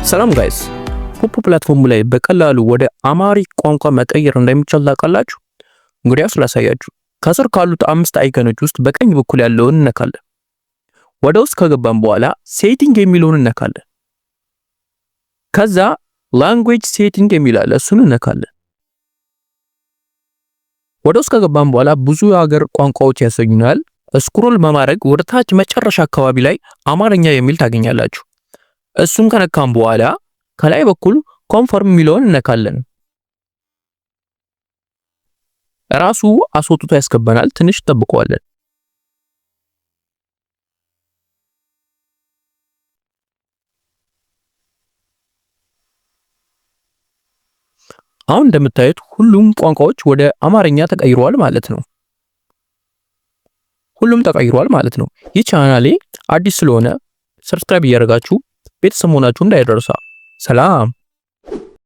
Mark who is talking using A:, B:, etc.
A: ሰላም ጋይስ፣ ፖፖ ፕላትፎርም ላይ በቀላሉ ወደ አማሪክ ቋንቋ መቀየር እንደሚቻል ታውቃላችሁ? እንግዲያውስ ላሳያችሁ። ከስር ካሉት 5 አይከኖች ውስጥ በቀኝ በኩል ያለውን እነካለን። ወደ ውስጥ ከገባን በኋላ ሴቲንግ የሚለውን እነካለን። ከዛ ላንጉዌጅ ሴቲንግ የሚላል እሱን እነካለን። ወደ ውስጥ ከገባን በኋላ ብዙ የሀገር ቋንቋዎች ያሰኙናል። ስክሮል በማድረግ ወደ ታች መጨረሻ አካባቢ ላይ አማርኛ የሚል ታገኛላችሁ። እሱን ከነካን በኋላ ከላይ በኩል ኮንፈርም የሚለውን እነካለን። ራሱ አስወጥቶ ያስገባናል። ትንሽ ተጠብቀዋለን። አሁን እንደምታዩት ሁሉም ቋንቋዎች ወደ አማርኛ ተቀይረዋል ማለት ነው። ሁሉም ተቀይረዋል ማለት ነው። ይህ ቻናሌ አዲስ ስለሆነ ሰብስክራይብ እያደረጋችሁ ቤተሰብ መሆናችሁ እንዳይረሳ። ሰላም።